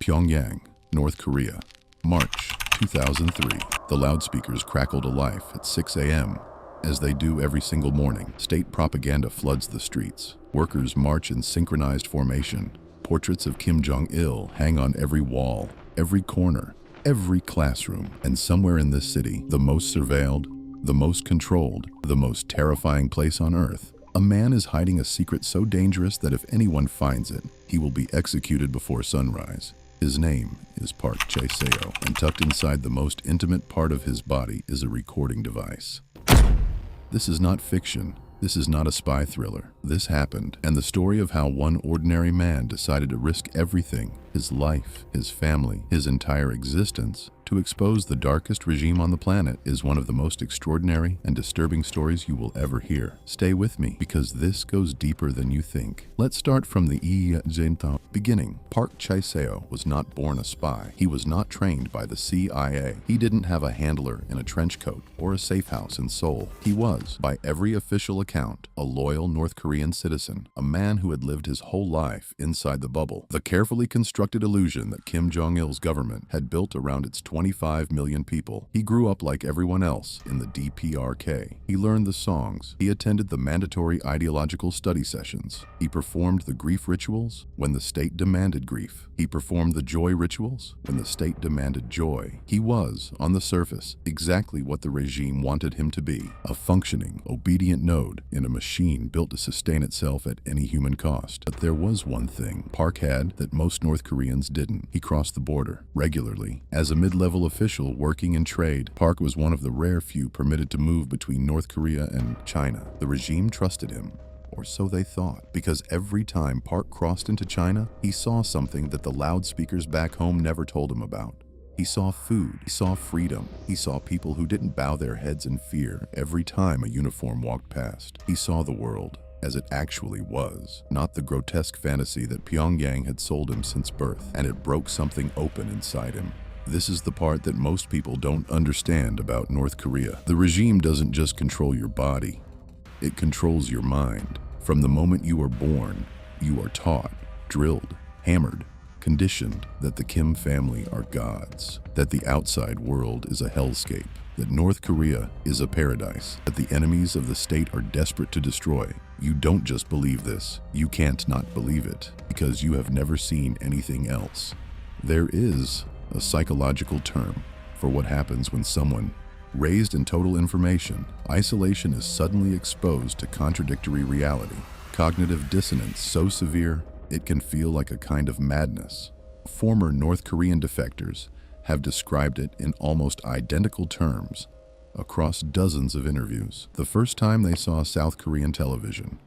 Pyongyang, North Korea, March 2003. The loudspeakers crackled to life at 6 a.m. As they do every single morning, state propaganda floods the streets. Workers march in synchronized formation. Portraits of Kim Jong-il hang on every wall, every corner, every classroom. And somewhere in this city, the most surveilled, the most controlled, the most terrifying place on earth, a man is hiding a secret so dangerous that if anyone finds it, he will be executed before sunrise. His name is Park Chae-seo, and tucked inside the most intimate part of his body is a recording device. This is not fiction. This is not a spy thriller. This happened, and the story of how one ordinary man decided to risk everything, his life, his family, his entire existence, to expose the darkest regime on the planet is one of the most extraordinary and disturbing stories you will ever hear. Stay with me, because this goes deeper than you think. Let's start from the beginning. Park Chae-seo was not born a spy. He was not trained by the CIA. He didn't have a handler in a trench coat or a safe house in Seoul. He was, by every official account, a loyal North Korean citizen, a man who had lived his whole life inside the bubble, the carefully constructed illusion that Kim Jong-il's government had built around its 25 million people. He grew up like everyone else in the DPRK. He learned the songs. He attended the mandatory ideological study sessions. He performed the grief rituals when the state demanded grief. He performed the joy rituals when the state demanded joy. He was, on the surface, exactly what the regime wanted him to be, a functioning, obedient node in a machine built to sustain itself at any human cost. But there was one thing Park had that most North Koreans didn't. He crossed the border regularly. As a mid-level official working in trade, Park was one of the rare few permitted to move between North Korea and China. The regime trusted him, or so they thought, because every time Park crossed into China, he saw something that the loudspeakers back home never told him about. He saw food, he saw freedom, he saw people who didn't bow their heads in fear every time a uniform walked past. He saw the world as it actually was, not the grotesque fantasy that Pyongyang had sold him since birth, and it broke something open inside him. This is the part that most people don't understand about North Korea. The regime doesn't just control your body, it controls your mind. From the moment you are born, you are taught, drilled, hammered, conditioned that the Kim family are gods, that the outside world is a hellscape, that North Korea is a paradise, that the enemies of the state are desperate to destroy. You don't just believe this, you can't not believe it, because you have never seen anything else. There is a psychological term for what happens when someone, raised in total information, isolation is suddenly exposed to contradictory reality. Cognitive dissonance so severe, it can feel like a kind of madness. Former North Korean defectors have described it in almost identical terms across dozens of interviews. The first time they saw South Korean television,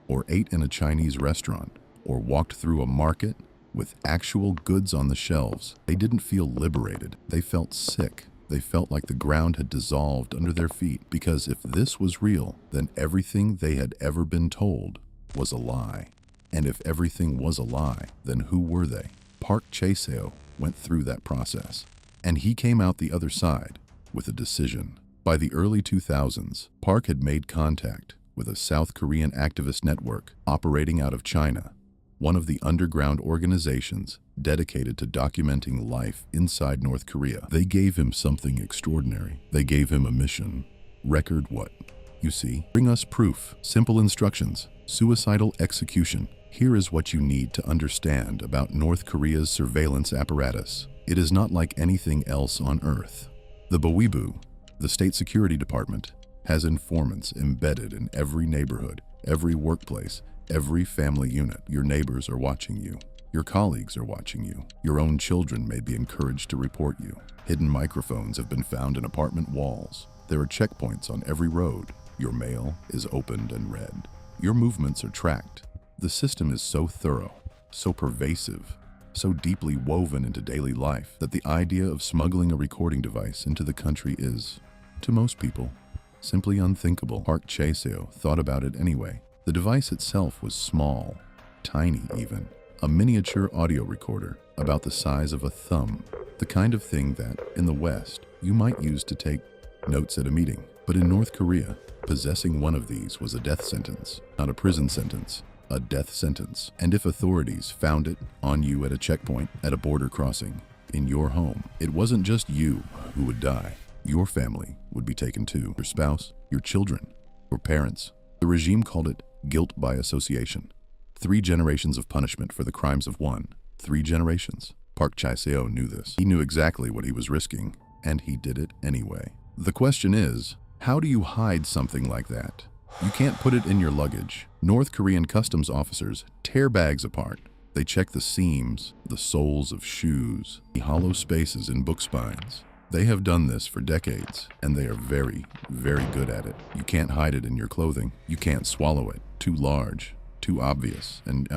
or ate in a Chinese restaurant, or walked through a market with actual goods on the shelves, they didn't feel liberated. They felt sick. They felt like the ground had dissolved under their feet, because if this was real, then everything they had ever been told was a lie. And if everything was a lie, then who were they? Park Chae-seo went through that process, and he came out the other side with a decision. By the early 2000s, Park had made contact with a South Korean activist network operating out of China, one of the underground organizations dedicated to documenting life inside North Korea. They gave him something extraordinary. They gave him a mission. Record what? You see, bring us proof, simple instructions, suicidal execution. Here is what you need to understand about North Korea's surveillance apparatus. It is not like anything else on Earth. The BubrOfficial, the State Security Department, has informants embedded in every neighborhood, every workplace, every family unit. Your neighbors are watching you. Your colleagues are watching you. Your own children may be encouraged to report you. Hidden microphones have been found in apartment walls. There are checkpoints on every road. Your mail is opened and read. Your movements are tracked. The system is so thorough, so pervasive, so deeply woven into daily life that the idea of smuggling a recording device into the country is, to most people, simply unthinkable. Park Chae-seo thought about it anyway. The device itself was small, tiny even, a miniature audio recorder about the size of a thumb, the kind of thing that, in the West, you might use to take notes at a meeting. But in North Korea, possessing one of these was a death sentence, not a prison sentence, a death sentence. And if authorities found it on you at a checkpoint, at a border crossing, in your home, it wasn't just you who would die. Your family would be taken too. Your spouse, your children, your parents. The regime called it guilt by association. 3 generations of punishment for the crimes of one. 3 generations. Park Chae-seo knew this. He knew exactly what he was risking, and he did it anyway. The question is, how do you hide something like that? You can't put it in your luggage. North Korean customs officers tear bags apart. They check the seams, the soles of shoes, the hollow spaces in book spines. They have done this for decades, and they are very, very good at it. You can't hide it in your clothing. You can't swallow it. Too large, too obvious, and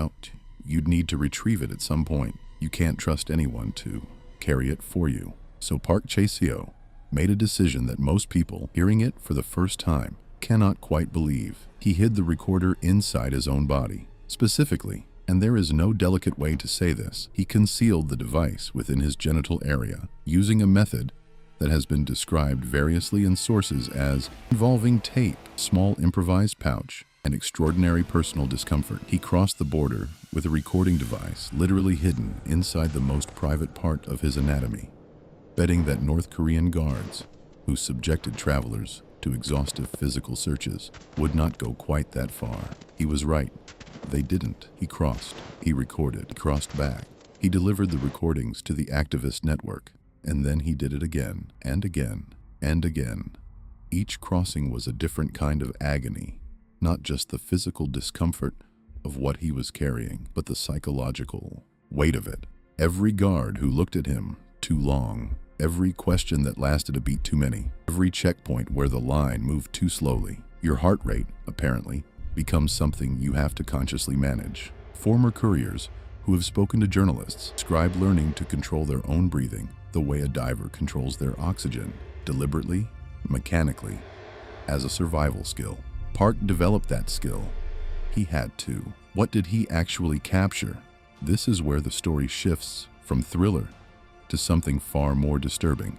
you'd need to retrieve it at some point. You can't trust anyone to carry it for you. So Park Chae-seo made a decision that most people, hearing it for the first time, cannot quite believe. He hid the recorder inside his own body. Specifically, and there is no delicate way to say this, he concealed the device within his genital area using a method that has been described variously in sources as involving tape, small improvised pouch, and extraordinary personal discomfort. He crossed the border with a recording device literally hidden inside the most private part of his anatomy, betting that North Korean guards, who subjected travelers to exhaustive physical searches, would not go quite that far. He was right. They didn't. He crossed. He recorded. He crossed back. He delivered the recordings to the activist network. And then he did it again, and again, and again. Each crossing was a different kind of agony, not just the physical discomfort of what he was carrying, but the psychological weight of it. Every guard who looked at him too long, every question that lasted a beat too many, every checkpoint where the line moved too slowly. Your heart rate, apparently, becomes something you have to consciously manage. Former couriers who have spoken to journalists describe learning to control their own breathing the way a diver controls their oxygen, deliberately, mechanically, as a survival skill. Park developed that skill. He had to. What did he actually capture? This is where the story shifts from thriller to something far more disturbing.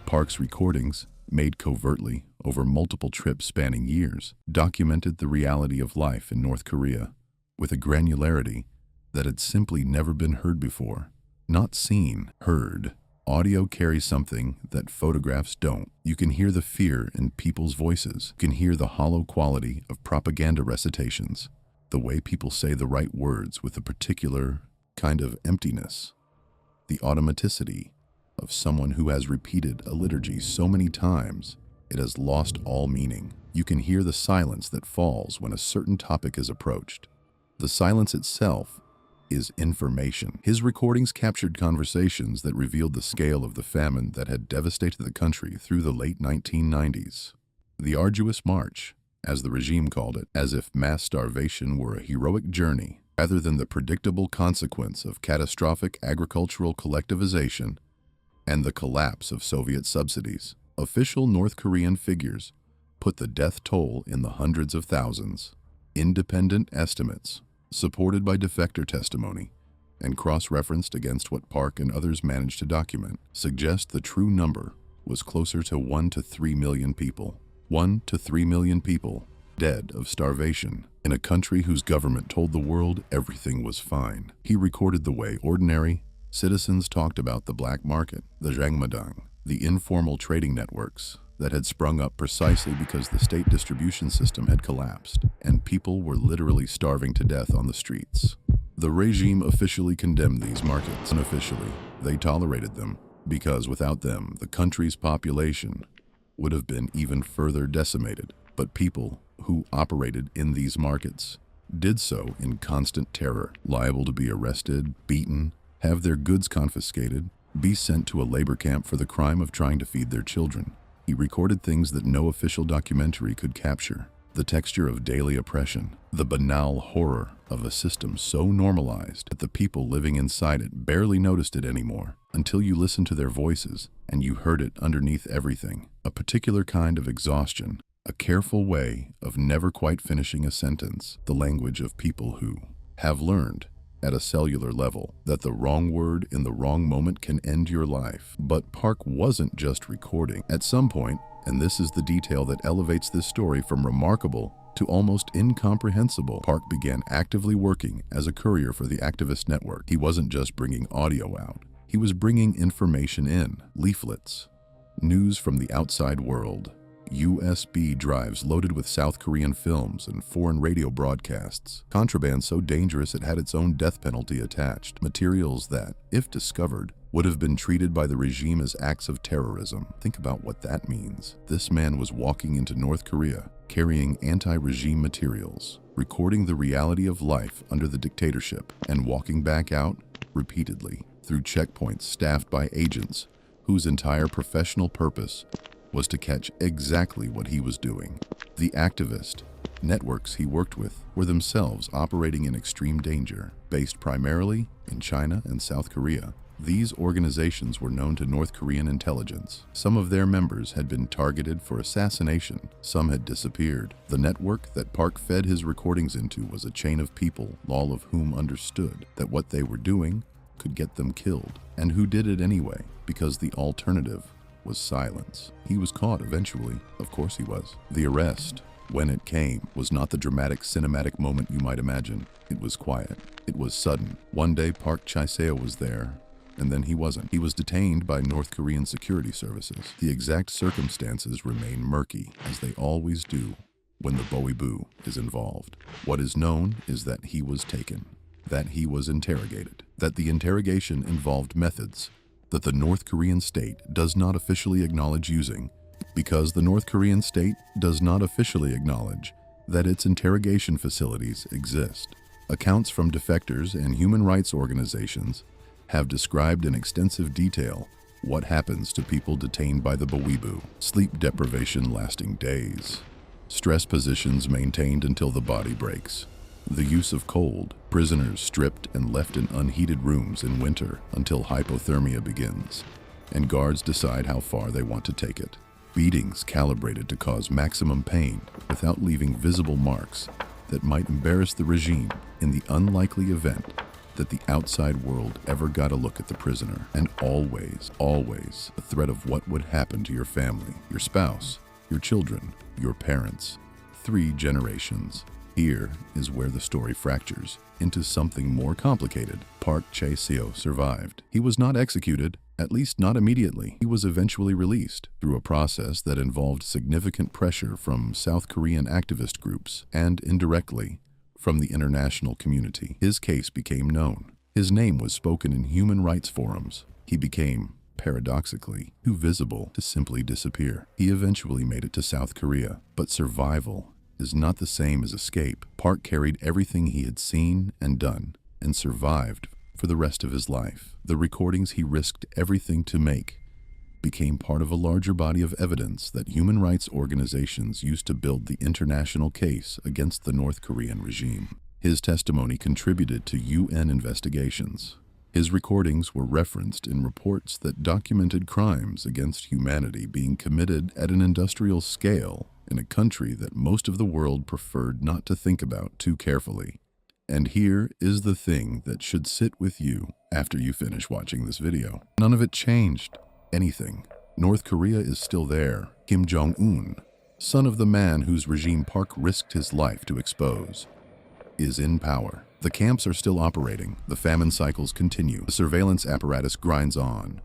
Park's recordings, made covertly over multiple trips spanning years, documented the reality of life in North Korea with a granularity that had simply never been heard before. Not seen, heard. Audio carries something that photographs don't. You can hear the fear in people's voices. You can hear the hollow quality of propaganda recitations, the way people say the right words with a particular kind of emptiness, the automaticity of someone who has repeated a liturgy so many times it has lost all meaning. You can hear the silence that falls when a certain topic is approached. The silence itself is information. His recordings captured conversations that revealed the scale of the famine that had devastated the country through the late 1990s. The arduous march, as the regime called it, as if mass starvation were a heroic journey, rather than the predictable consequence of catastrophic agricultural collectivization and the collapse of Soviet subsidies. Official North Korean figures put the death toll in the hundreds of thousands. Independent estimates, supported by defector testimony and cross-referenced against what Park and others managed to document, suggest the true number was closer to 1 to 3 million people. 1 to 3 million people dead of starvation in a country whose government told the world everything was fine. He recorded the way ordinary citizens talked about the black market, the Jangmadang, the informal trading networks that had sprung up precisely because the state distribution system had collapsed, and people were literally starving to death on the streets. The regime officially condemned these markets. Unofficially, they tolerated them, because without them, the country's population would have been even further decimated. But people who operated in these markets did so in constant terror, liable to be arrested, beaten, have their goods confiscated, be sent to a labor camp for the crime of trying to feed their children. He recorded things that no official documentary could capture. The texture of daily oppression, the banal horror of a system so normalized that the people living inside it barely noticed it anymore, until you listened to their voices and you heard it underneath everything. A particular kind of exhaustion, a careful way of never quite finishing a sentence, the language of people who have learned at a cellular level that the wrong word in the wrong moment can end your life. But Park wasn't just recording. At some point, and this is the detail that elevates this story from remarkable to almost incomprehensible, Park began actively working as a courier for the activist network. He wasn't just bringing audio out, he was bringing information in, leaflets, news from the outside world, USB drives loaded with South Korean films and foreign radio broadcasts, contraband so dangerous it had its own death penalty attached, materials that, if discovered, would have been treated by the regime as acts of terrorism. Think about what that means. This man was walking into North Korea, carrying anti-regime materials, recording the reality of life under the dictatorship, and walking back out repeatedly through checkpoints staffed by agents whose entire professional purpose was to catch exactly what he was doing. The activist networks he worked with were themselves operating in extreme danger, based primarily in China and South Korea. These organizations were known to North Korean intelligence. Some of their members had been targeted for assassination. Some had disappeared. The network that Park fed his recordings into was a chain of people, all of whom understood that what they were doing could get them killed, and who did it anyway, because the alternative was silence. He was caught eventually. Of course he was. The arrest, when it came, was not the dramatic cinematic moment you might imagine. It was quiet. It was sudden. One day Park Chae-seo was there, and then he wasn't. He was detained by North Korean security services. The exact circumstances remain murky, as they always do when the Boibu is involved. What is known is that he was taken, that he was interrogated, that the interrogation involved methods that the North Korean state does not officially acknowledge using, because the North Korean state does not officially acknowledge that its interrogation facilities exist. Accounts from defectors and human rights organizations have described in extensive detail what happens to people detained by the Boibu. Sleep deprivation lasting days, stress positions maintained until the body breaks, the use of cold, prisoners stripped and left in unheated rooms in winter until hypothermia begins, and guards decide how far they want to take it. Beatings calibrated to cause maximum pain without leaving visible marks that might embarrass the regime in the unlikely event that the outside world ever got a look at the prisoner. And always, always, the threat of what would happen to your family, your spouse, your children, your parents. 3 generations. Here is where the story fractures into something more complicated. Park Chae-seo survived. He was not executed, at least not immediately. He was eventually released through a process that involved significant pressure from South Korean activist groups and, indirectly, from the international community. His case became known. His name was spoken in human rights forums. He became, paradoxically, too visible to simply disappear. He eventually made it to South Korea, but survival is not the same as escape. Park carried everything he had seen and done, and survived for the rest of his life. The recordings he risked everything to make became part of a larger body of evidence that human rights organizations used to build the international case against the North Korean regime. His testimony contributed to UN investigations. His recordings were referenced in reports that documented crimes against humanity being committed at an industrial scale in a country that most of the world preferred not to think about too carefully. And here is the thing that should sit with you after you finish watching this video. None of it changed anything. North Korea is still there. Kim Jong-un, son of the man whose regime Park risked his life to expose, is in power. The camps are still operating. The famine cycles continue. The surveillance apparatus grinds on.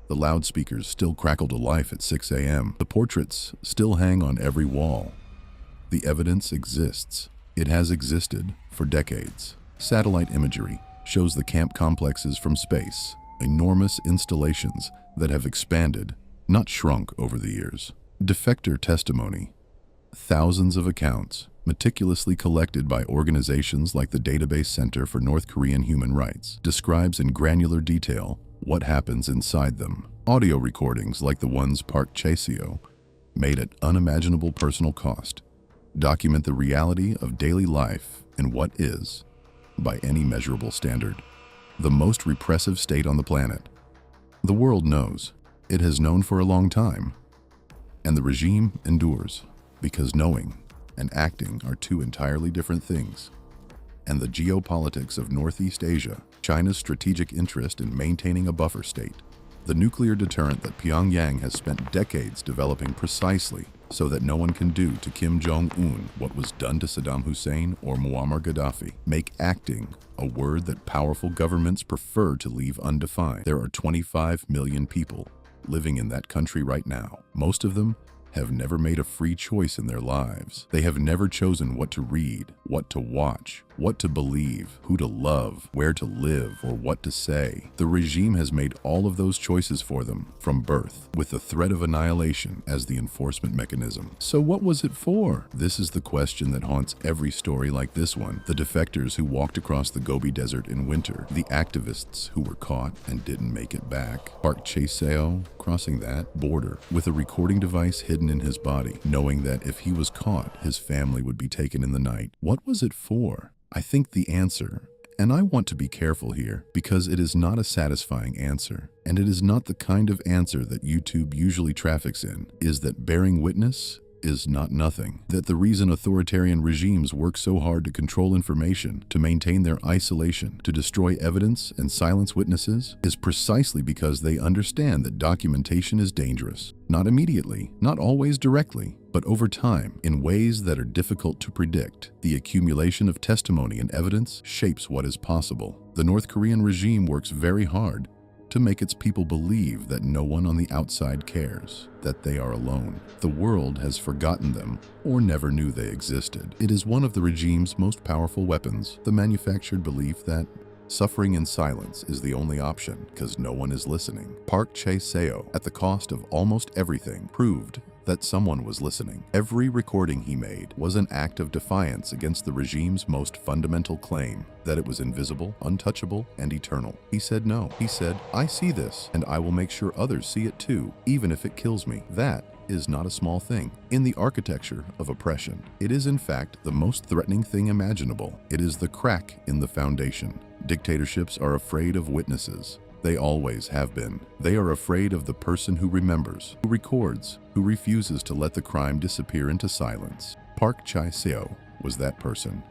The loudspeakers still crackle to life at 6 a.m. The portraits still hang on every wall. The evidence exists. It has existed for decades. Satellite imagery shows the camp complexes from space, enormous installations that have expanded, not shrunk over the years. Defector testimony, thousands of accounts, meticulously collected by organizations like the Database Center for North Korean Human Rights, describes in granular detail what happens inside them. Audio recordings like the ones Park Chae-seo made at unimaginable personal cost document the reality of daily life in what is, by any measurable standard, the most repressive state on the planet. The world knows. It has known for a long time. And the regime endures, because knowing and acting are 2 entirely different things. And the geopolitics of Northeast Asia, China's strategic interest in maintaining a buffer state, The nuclear deterrent that Pyongyang has spent decades developing precisely so that no one can do to Kim Jong-un what was done to Saddam Hussein or Muammar Gaddafi. Make acting a word that powerful governments prefer to leave undefined. There are 25 million people living in that country right now. Most of them have never made a free choice in their lives. They have never chosen what to read, what to watch, what to believe, who to love, where to live, or what to say. The regime has made all of those choices for them from birth, with the threat of annihilation as the enforcement mechanism. So what was it for? This is the question that haunts every story like this one. The defectors who walked across the Gobi Desert in winter, the activists who were caught and didn't make it back, Park Chae-seo crossing that border with a recording device hidden in his body, knowing that if he was caught, his family would be taken in the night. What was it for? I think the answer, and I want to be careful here because it is not a satisfying answer, and it is not the kind of answer that YouTube usually traffics in, is that bearing witness is not nothing. That the reason authoritarian regimes work so hard to control information, to maintain their isolation, to destroy evidence and silence witnesses, is precisely because they understand that documentation is dangerous. Not immediately, not always directly, but over time, in ways that are difficult to predict. The accumulation of testimony and evidence shapes what is possible. The North Korean regime works very hard to make its people believe that no one on the outside cares, that they are alone. The world has forgotten them or never knew they existed. It is one of the regime's most powerful weapons, the manufactured belief that suffering in silence is the only option because no one is listening. Park Chae-seo, at the cost of almost everything, proved that someone was listening. Every recording he made was an act of defiance against the regime's most fundamental claim, that it was invisible, untouchable, and eternal. He said no. He said, I see this, and I will make sure others see it too, even if it kills me. That is not a small thing. In the architecture of oppression, it is in fact the most threatening thing imaginable. It is the crack in the foundation. Dictatorships are afraid of witnesses. They always have been. They are afraid of the person who remembers, who records, who refuses to let the crime disappear into silence. Park Chae-seo was that person.